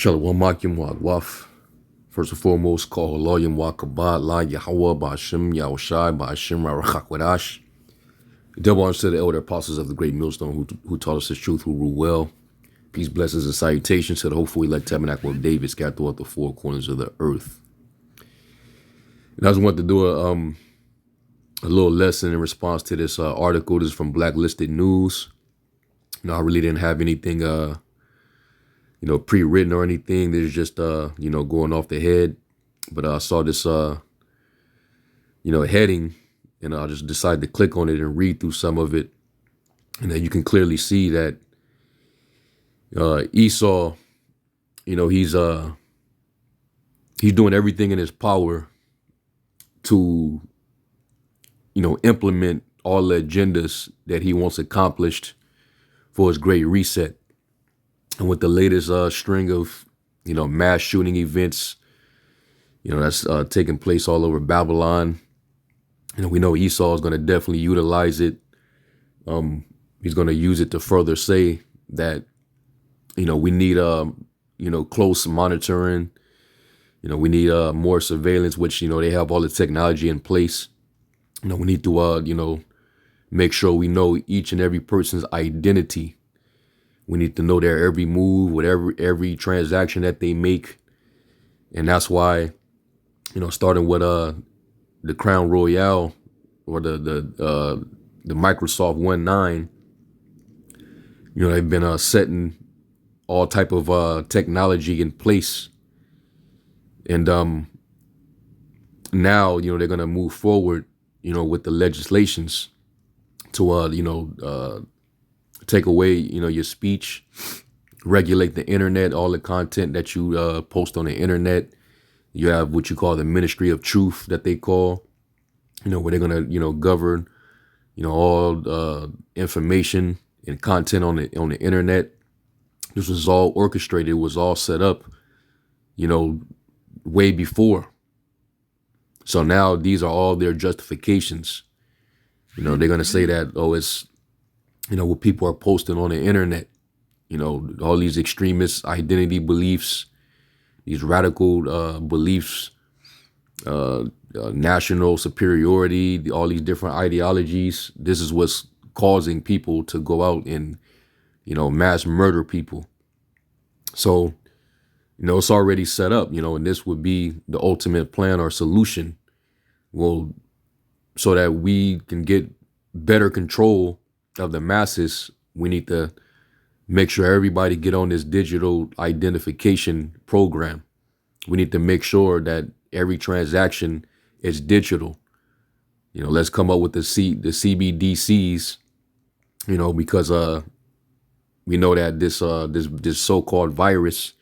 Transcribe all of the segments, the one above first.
Shalom Makim Waf. First and foremost, call Loyim Wakabat, La Yahweh, Bashim, Yahushai, Bashim, Rarachakwadash. Double honors to the elder apostles of the great millstone who taught us the truth, who rule well. Peace, blessings, and salutations to the hopefully elect tabernacle of David scattered throughout the four corners of the earth. And I just wanted to do a little lesson in response to this article. This is from Blacklisted News. I really didn't have anything pre-written or anything. This is just going off the head. But I saw this heading, and I just decided to click on it and read through some of it. And then you can clearly see that Esau, he's doing everything in his power to implement all the agendas that he wants accomplished for his great reset. And with the latest string of mass shooting events that's taking place all over Babylon, we know Esau is going to definitely utilize it. He's going to use it to further say that we need close monitoring. We need more surveillance, which they have all the technology in place. We need to make sure we know each and every person's identity. We need to know their every move, whatever every transaction that they make. And that's why starting with the Crown Royale or the Microsoft 1.9, they've been setting all type of technology in place. And now they're gonna move forward with the legislations to take away your speech, regulate the internet, all the content that you post on the internet. You have what you call the Ministry of Truth that they call, where they're gonna govern all information and content on the internet. This was all orchestrated. It was all set up way before. So now these are all their justifications. They're going to say that, it's, what people are posting on the internet, all these extremist identity beliefs, these radical beliefs, national superiority, all these different ideologies. This is what's causing people to go out and, mass murder people. So, it's already set up, and this would be the ultimate plan or solution. Well, so that we can get better control of the masses, we need to make sure everybody get on this digital identification program. We need to make sure that every transaction is digital. Let's come up with the CBDCs, because we know that this so-called virus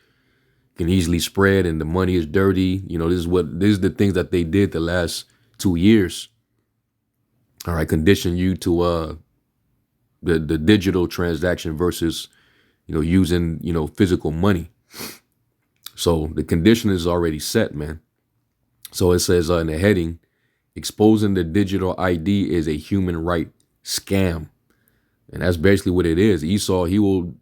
can easily spread and the money is dirty. This is the things that they did the last 2 years. All right, condition you to the digital transaction versus using physical money. So the condition is already set, man. So it says in the heading, exposing the digital ID is a human right scam. And that's basically what it is. Esau, he will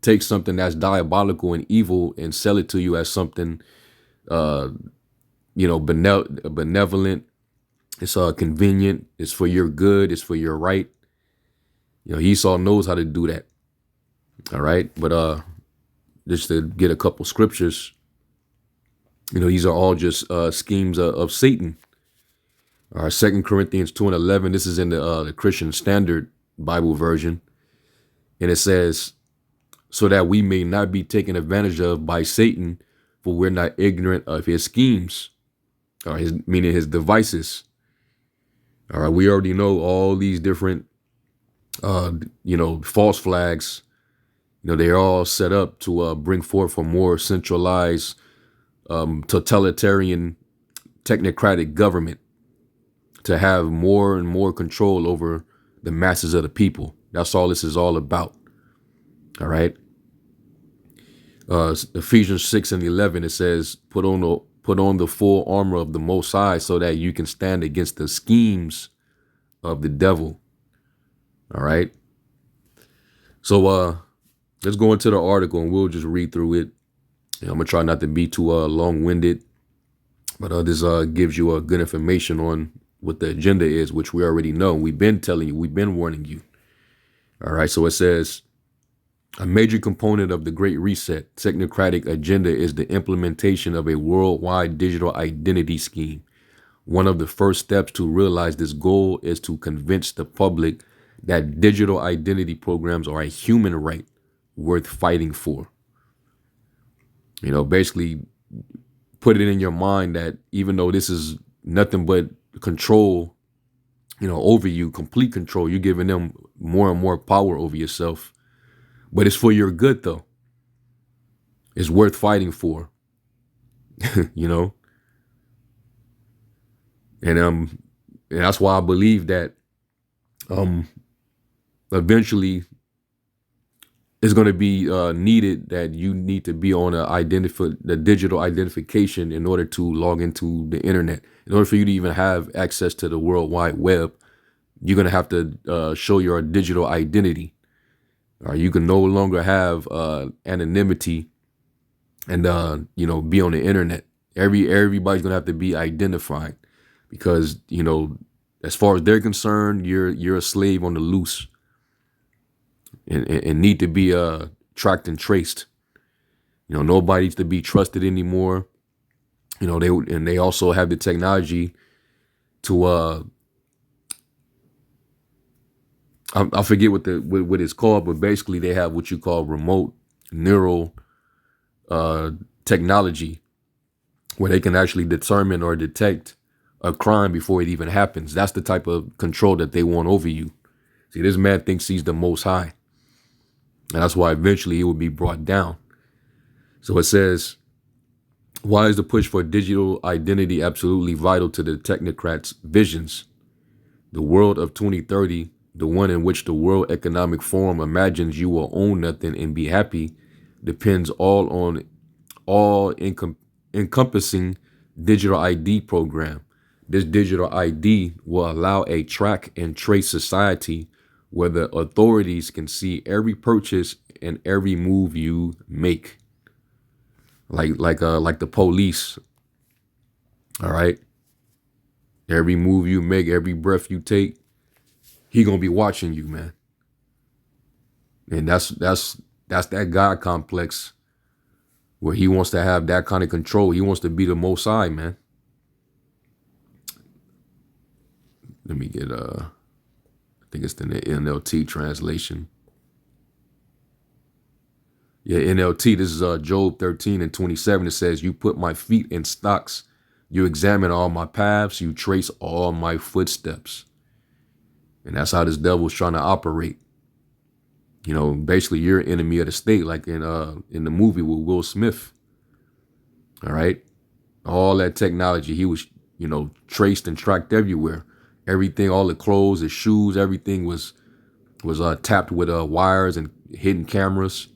take something that's diabolical and evil and sell it to you as something benevolent. It's convenient. It's for your good. It's for your right. Esau knows how to do that. All right. But just to get a couple scriptures, these are all just schemes of Satan. All right. 2 Corinthians 2:11. This is in the Christian Standard Bible version. And it says, so that we may not be taken advantage of by Satan, for we're not ignorant of his schemes, or meaning his devices. All right, we already know all these different, false flags. They're all set up to bring forth a more centralized, totalitarian, technocratic government, to have more and more control over the masses of the people. That's all this is all about. All right. Ephesians 6:11, it says, put on the full armor of the Most High so that you can stand against the schemes of the devil. All right. So let's go into the article and we'll just read through it. I'm gonna try not to be too long-winded, but this gives you good information on what the agenda is, which we already know. We've been telling you, we've been warning you. All right, so it says a major component of the Great Reset technocratic agenda is the implementation of a worldwide digital identity scheme. One of the first steps to realize this goal is to convince the public that digital identity programs are a human right worth fighting for. Basically put it in your mind that even though this is nothing but control, over you, complete control, you're giving them more and more power over yourself. But it's for your good, though. It's worth fighting for, you know? And that's why I believe that eventually it's going to be needed that you need to be on the digital identification in order to log into the internet. In order for you to even have access to the World Wide Web, you're going to have to show your digital identity. You can no longer have anonymity and be on the internet. Everybody's going to have to be identified because, as far as they're concerned, you're a slave on the loose and need to be tracked and traced. Nobody's to be trusted anymore. They also have the technology to I forget what it's called, but basically they have what you call remote neural technology, where they can actually determine or detect a crime before it even happens. That's the type of control that they want over you. See, this man thinks he's the most high, and that's why eventually he will be brought down. So it says, why is the push for digital identity absolutely vital to the technocrats' visions? The world of 2030, the one in which the World Economic Forum imagines you will own nothing and be happy, depends all on encompassing digital ID program. This digital ID will allow a track and trace society where the authorities can see every purchase and every move you make. Like the police. All right. Every move you make, every breath you take, he gonna be watching you, man. And that's that God complex where he wants to have that kind of control. He wants to be the most high, man. Let me get I think it's the NLT translation. Yeah, NLT, this is Job 13:27. It says, you put my feet in stocks, you examine all my paths, you trace all my footsteps. And that's how this devil's trying to operate. Basically you're an enemy of the state, like in the movie with Will Smith. All right. All that technology, he was, traced and tracked everywhere. Everything, all the clothes, the shoes, everything was tapped with wires and hidden cameras.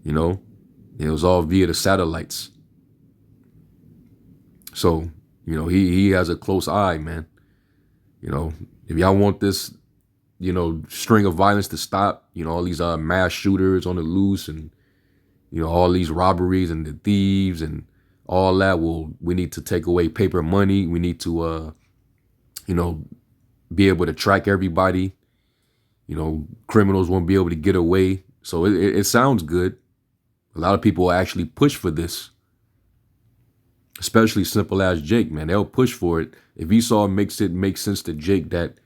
It was all via the satellites. So, he has a close eye, man. If y'all want this, string of violence to stop, all these mass shooters on the loose and, all these robberies and the thieves and all that, we need to take away paper money. We need to, be able to track everybody. Criminals won't be able to get away. So it sounds good. A lot of people will actually push for this, especially simple as Jake, man. They'll push for it. If Esau makes it make sense to Jake that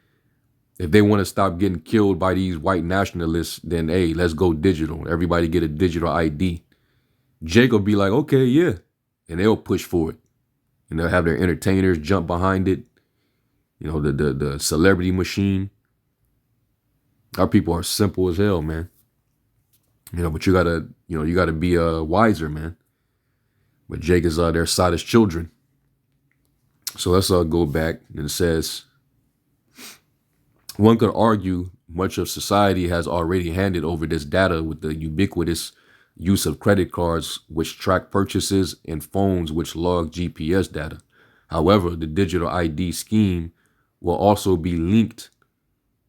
if they want to stop getting killed by these white nationalists, then, hey, let's go digital. Everybody get a digital ID. Jake will be like, okay, yeah. And they'll push for it. And they'll have their entertainers jump behind it. The celebrity machine. Our people are simple as hell, man. But you gotta be wiser, man. But Jake is their saddest children. So let's go back. And it says, one could argue much of society has already handed over this data with the ubiquitous use of credit cards which track purchases and phones which log GPS data. However, the digital ID scheme will also be linked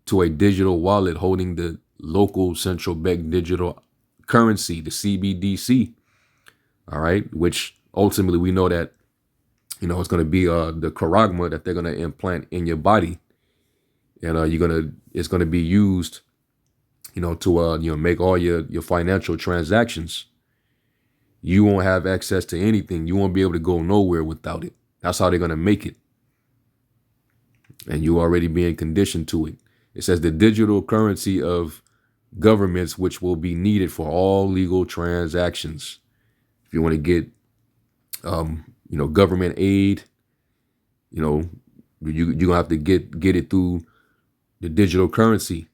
to a digital wallet holding the local central bank digital currency, the CBDC. All right, which ultimately we know that it's going to be the charagma that they're going to implant in your body, and it's going to be used to make all your financial transactions. You won't have access to anything. You won't be able to go nowhere without it. That's how they're going to make it. And you already being conditioned to it. It says the digital currency of governments, which will be needed for all legal transactions. If you want to get, government aid, you're going to have to get it through the digital currency.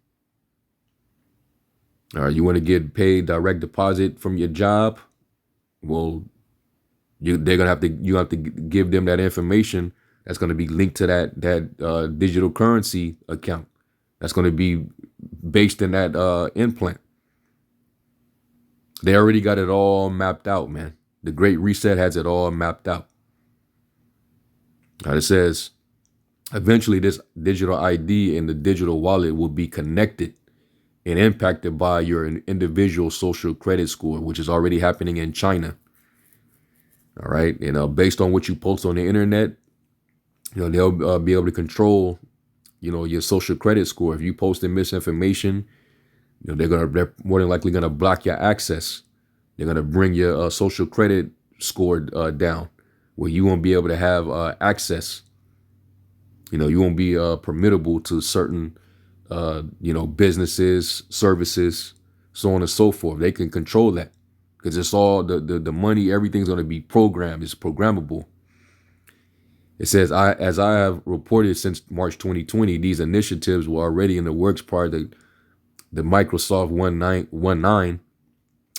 All right. You want to get paid direct deposit from your job? Well, you have to give them that information that's going to be linked to that digital currency account. That's going to be based in that implant. They already got it all mapped out, man. The Great Reset has it all mapped out. It says, eventually this digital ID and the digital wallet will be connected and impacted by your individual social credit score, which is already happening in China. All right. And based on what you post on the internet, they'll be able to control, your social credit score. If you post misinformation, they're more than likely going to block your access. They're going to bring your social credit score down, where you won't be able to have access. You won't be permittable to certain, businesses, services, so on and so forth. They can control that because it's all the money. Everything's going to be programmed. It's programmable. It says, as I have reported since March 2020, these initiatives were already in the works prior to the Microsoft 19.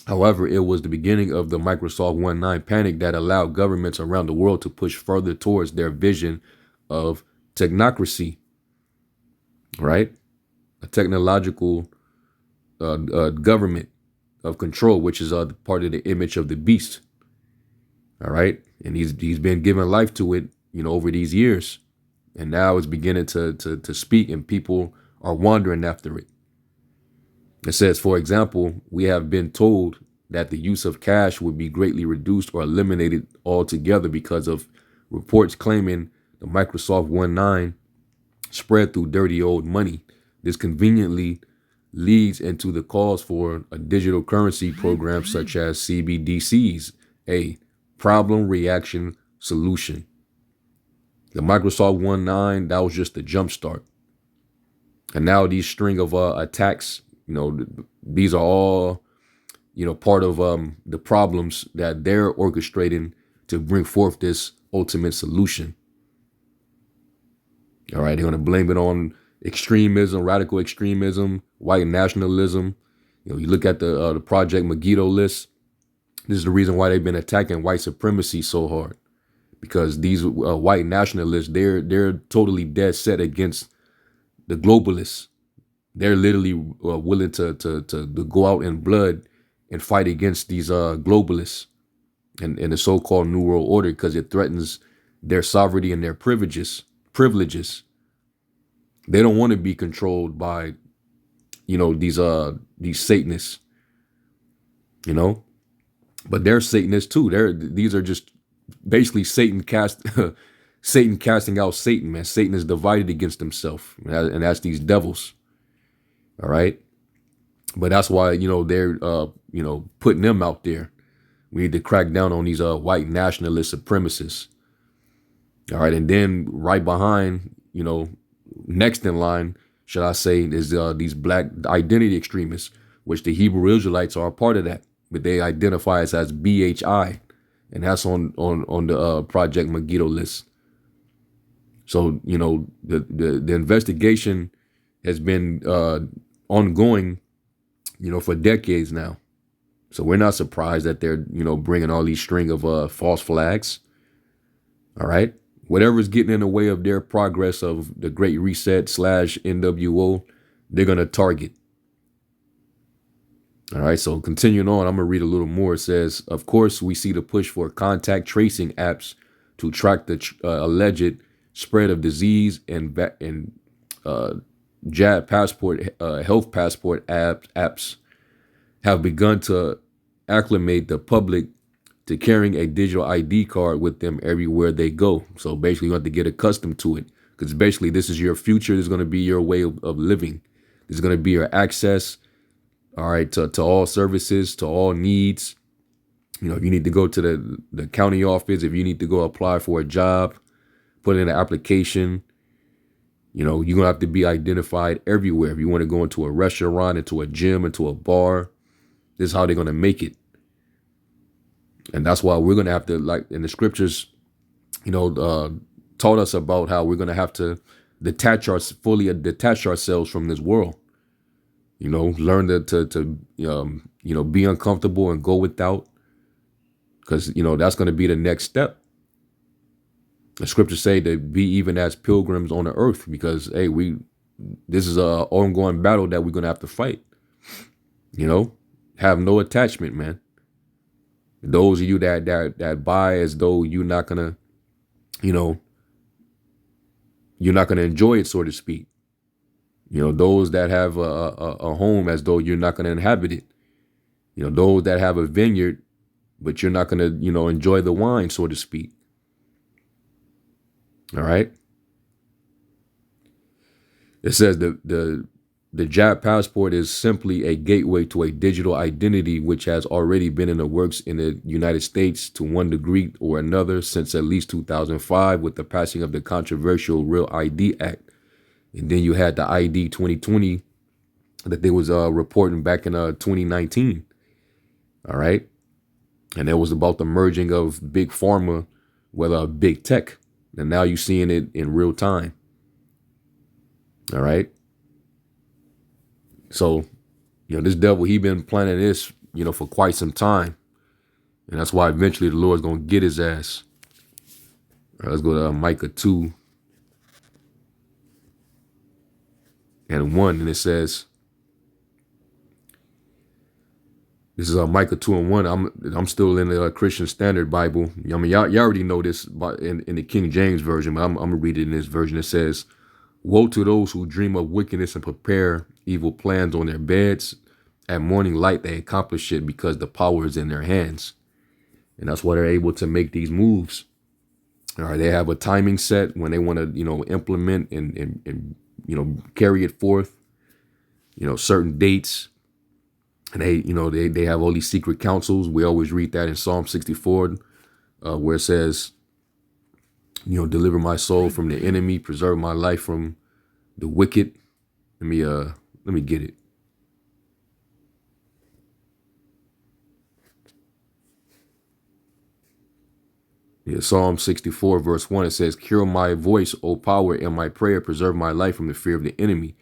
However, it was the beginning of the Microsoft 19 panic that allowed governments around the world to push further towards their vision of technocracy, right? A technological government of control, which is part of the image of the beast. All right. And he's been given life to it, over these years. And now it's beginning to speak, and people are wandering after it. It says, for example, we have been told that the use of cash would be greatly reduced or eliminated altogether because of reports claiming the Microsoft 19 spread through dirty old money. This conveniently leads into the calls for a digital currency program such as CBDCs, a problem reaction solution. The Microsoft 19, that was just the jumpstart. And now these string of attacks, these are all, part of the problems that they're orchestrating to bring forth this ultimate solution. All right, they're going to blame it on extremism, radical extremism, white nationalism. You look at the Project Megiddo list. This is the reason why they've been attacking white supremacy so hard, because these white nationalists, they're totally dead set against the globalists. They're literally willing to go out in blood and fight against these globalists and the so-called New World Order, because it threatens their sovereignty and their privileges. They don't want to be controlled by, these Satanists, but they're Satanists too. These are just basically Satan Satan casting out Satan, man. Satan is divided against himself, and that's these devils. All right. But that's why, they're, putting them out there. We need to crack down on these white nationalist supremacists. All right. And then right behind, next in line, should I say, is these black identity extremists, which the Hebrew Israelites are a part of that. But they identify as BHI. And that's on the Project Megiddo list. So, the investigation has been ongoing, for decades now. So we're not surprised that they're, bringing all these string of false flags. All right. Whatever's getting in the way of their progress of the Great Reset / NWO, they're going to target. All right. So continuing on, I'm going to read a little more. It says, of course, we see the push for contact tracing apps to track the alleged spread of disease and jab passport, health passport apps have begun to acclimate the public to carrying a digital ID card with them everywhere they go. So basically, you have to get accustomed to it, because basically this is your future. This is going to be your way of living. This is going to be your access, all right, to all services, to all needs. You know, if you need to go to the county office, if you need to go apply for a job, put in an application, you know, you're going to have to be identified everywhere. If you want to go into a restaurant, into a gym, into a bar, this is how they're going to make it. And that's why we're going to have to, like in the scriptures, you know, taught us about how we're going to have to fully detach ourselves from this world. You know, learn to you know, be uncomfortable and go without, because, you know, that's going to be the next step. The scriptures say to be even as pilgrims on the earth, because, hey, this is a ongoing battle that we're going to have to fight. You know, have no attachment, man. Those of you that buy as though you're not gonna, you know, you're not gonna enjoy it, so to speak. You know, those that have a home as though you're not gonna inhabit it. You know, those that have a vineyard, but you're not gonna, you know, enjoy the wine, so to speak. All right. It says the Jap passport is simply a gateway to a digital identity which has already been in the works in the United States to one degree or another since at least 2005 with the passing of the controversial Real ID Act. And then you had the ID 2020 that they was reporting back in 2019. All right. And it was about the merging of big pharma with big tech. And now you're seeing it in real time. All right. So, you know, this devil, he been planning this, you know, for quite some time. And that's why eventually the Lord's going to get his ass. All right, let's go to Micah 2 and 1. And it says, this is Micah 2 and 1. I'm still in the Christian Standard Bible. I mean, y'all already know this in the King James Version, but I'm going to read it in this version. It says, woe to those who dream of wickedness and prepare evil plans on their beds. At morning light, they accomplish it because the power is in their hands. And that's why they're able to make these moves. All right, they have a timing set when they want to, you know, implement and you know, carry it forth, you know, certain dates. And they, you know, they have all these secret councils. We always read that in Psalm 64, where it says, you know, deliver my soul from the enemy, preserve my life from the wicked. Let me get it. Yeah, Psalm 64, verse 1, it says, hear my voice, O power, and my prayer, preserve my life from the fear of the enemy.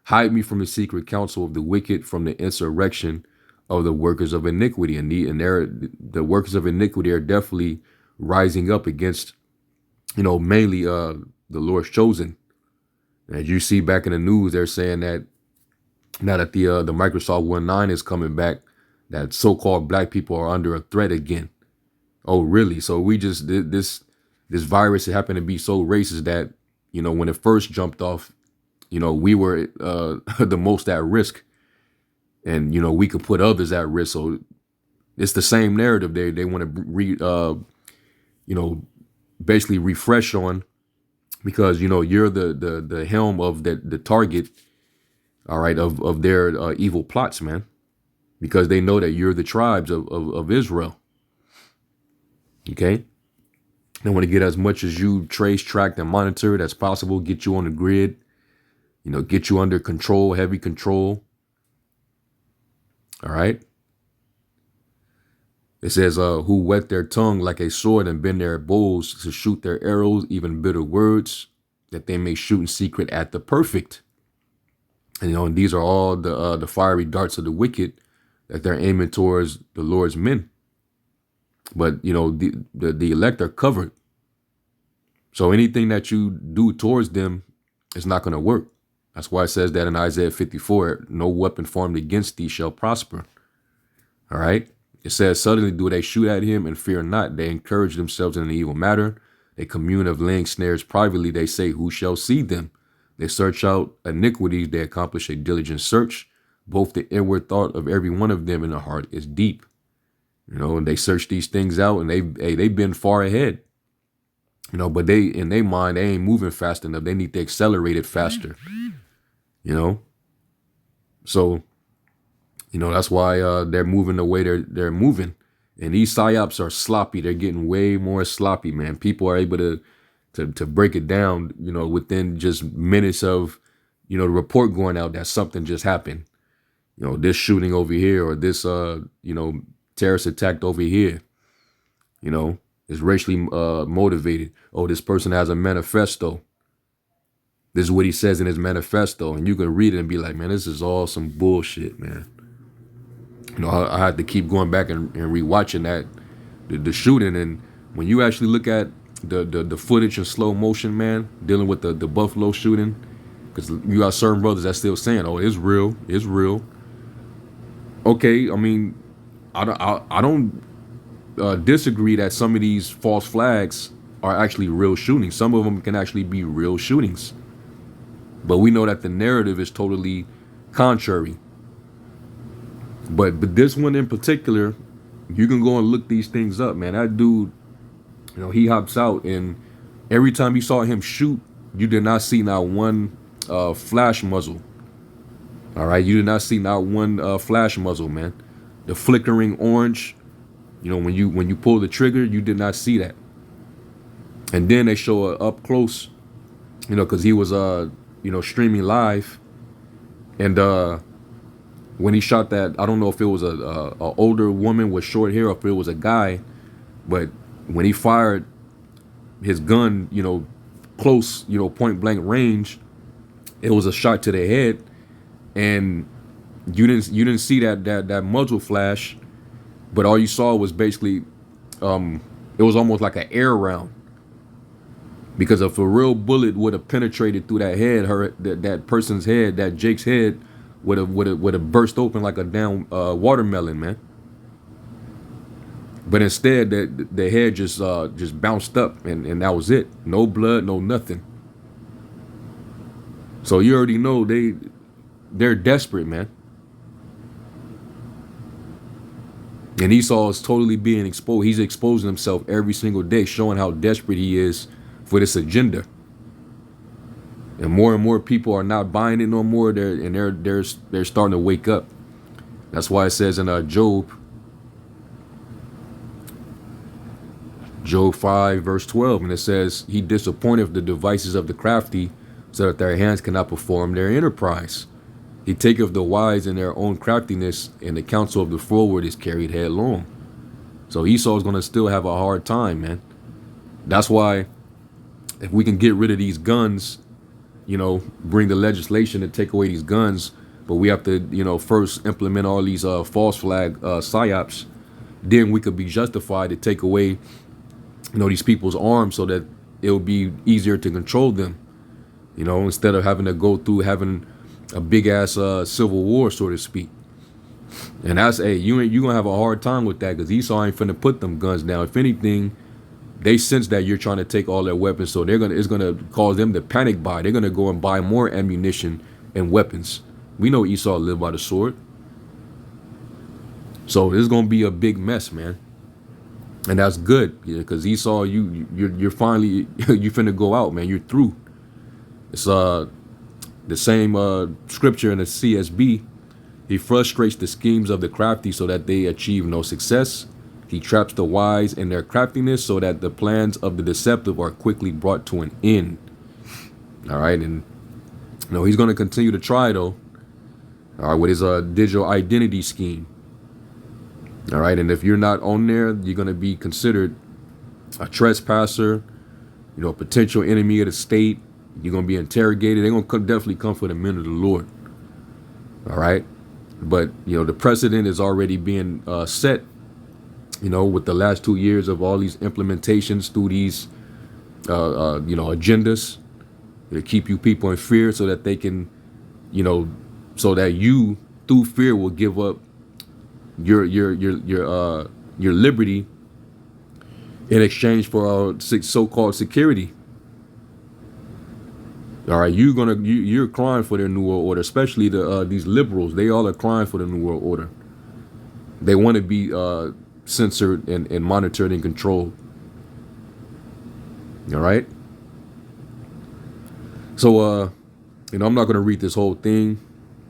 Hide me from the secret counsel of the wicked, from the insurrection of the workers of iniquity. And the workers of iniquity are definitely rising up against, you know, mainly the Lord's chosen. As you see back in the news, they're saying that now that the Microsoft 1.9 is coming back, that so-called black people are under a threat again. Oh, really? So we just did this virus happened to be so racist that, you know, when it first jumped off, you know, we were the most at risk, and, you know, we could put others at risk. So it's the same narrative they want to you know, basically refresh on, because, you know, you're the helm of the target, all right, of their evil plots, man, because they know that you're the tribes of Israel. Okay. They want to get as much as you trace, track, and monitor as possible, get you on the grid, you know, get you under control, heavy control. All right. It says, who whet their tongue like a sword and bend their bows to shoot their arrows, even bitter words, that they may shoot in secret at the perfect. And, you know, and these are all the fiery darts of the wicked that they're aiming towards the Lord's men. But, you know, the elect are covered. So anything that you do towards them is not going to work. That's why it says that in Isaiah 54, no weapon formed against thee shall prosper. All right. It says, suddenly do they shoot at him and fear not. They encourage themselves in an evil matter. They commune of laying snares privately. They say, who shall see them? They search out iniquities. They accomplish a diligent search. Both the inward thought of every one of them in the heart is deep. And they search these things out, and they've been far ahead. But they, in their mind, they ain't moving fast enough. They need to accelerate it faster. You know, so that's why they're moving the way they're moving. And these psyops are sloppy. They're getting way more sloppy, man. People are able to break it down, within just minutes of, the report going out that something just happened. This shooting over here, or this, terrorist attack over here, is racially motivated. Oh, this person has a manifesto. This is what he says in his manifesto. And you can read it and be like, man, this is all some bullshit, man. I had to keep going back and rewatching the shooting. And when you actually look at the footage in slow motion, man, dealing with the Buffalo shooting, because you got certain brothers that still saying, oh, it's real, it's real. Okay, I mean, I don't disagree that some of these false flags are actually real shootings. Some of them can actually be real shootings. But we know that the narrative is totally contrary. But this one in particular, you can go and look these things up, man. That dude, he hops out, and every time you saw him shoot, you did not see not one flash muzzle. All right, you did not see not one flash muzzle, man. The flickering orange, when you pull the trigger, you did not see that. And then they show up close, because he was streaming live, and when he shot that, I don't know if it was a older woman with short hair or if it was a guy, but when he fired his gun, close, point blank range, it was a shot to the head, and you didn't see that muzzle flash, but all you saw was basically, it was almost like an air round. Because if a real bullet would have penetrated through that head, that person's head, that Jake's head, would have burst open like a damn watermelon, man. But instead, the head just bounced up, and that was it. No blood, no nothing. So you already know they're desperate, man. And Esau is totally being exposed. He's exposing himself every single day, showing how desperate he is for this agenda. And more people are not buying it no more. They're starting to wake up. That's why it says in Job 5 verse 12, and it says, he disappointeth the devices of the crafty, so that their hands cannot perform their enterprise. He taketh the wise in their own craftiness, and the counsel of the forward is carried headlong. So Esau is going to still have a hard time, man. That's why if we can get rid of these guns, bring the legislation to take away these guns, but we have to, first implement all these false flag psyops, then we could be justified to take away, these people's arms, so that it will be easier to control them, instead of having to go through having a big ass civil war, so to speak. And that's, hey, you gonna have a hard time with that, because Esau ain't finna put them guns down. If anything, they sense that you're trying to take all their weapons, so it's gonna cause them to panic buy. They're gonna go and buy more ammunition and weapons. We know Esau lived by the sword, so this is gonna be a big mess, man. And that's good, because Esau, you're finally you finna go out, man. You're through. It's the same scripture in the CSB. He frustrates the schemes of the crafty so that they achieve no success. He traps the wise in their craftiness so that the plans of the deceptive are quickly brought to an end. All right, and he's going to continue to try, though. All right, with his digital identity scheme. All right, and if you're not on there, you're going to be considered a trespasser, a potential enemy of the state. You're going to be interrogated. They're going to definitely come for the men of the Lord. All right, but the precedent is already being set. With the last 2 years of all these implementations through these, agendas to keep you people in fear, so that they can, so that you through fear will give up your liberty in exchange for our so-called security. All right, you're crying for their new world order, especially these liberals. They all are crying for the new world order. They want to be censored and monitored and controlled. All right. So I'm not gonna read this whole thing,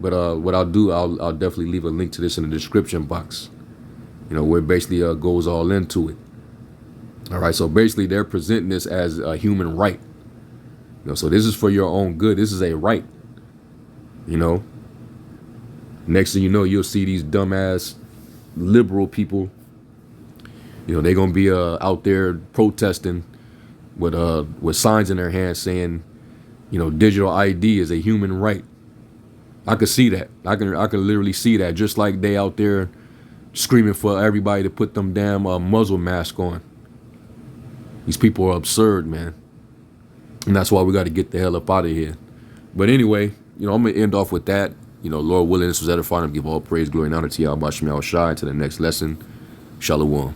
but what I'll do, I'll definitely leave a link to this in the description box. Where it basically goes all into it. All right. So basically, they're presenting this as a human right. So this is for your own good. This is a right. Next thing you know, you'll see these dumbass liberal people. They're gonna be out there protesting with signs in their hands saying, digital ID is a human right. I could see that. I can literally see that. Just like they out there screaming for everybody to put them damn muzzle mask on. These people are absurd, man. And that's why we got to get the hell up out of here. But anyway, I'm gonna end off with that. Lord willing, this was edifying. Give all praise, glory, and honor to Yahweh Shai. To the next lesson, Shalom.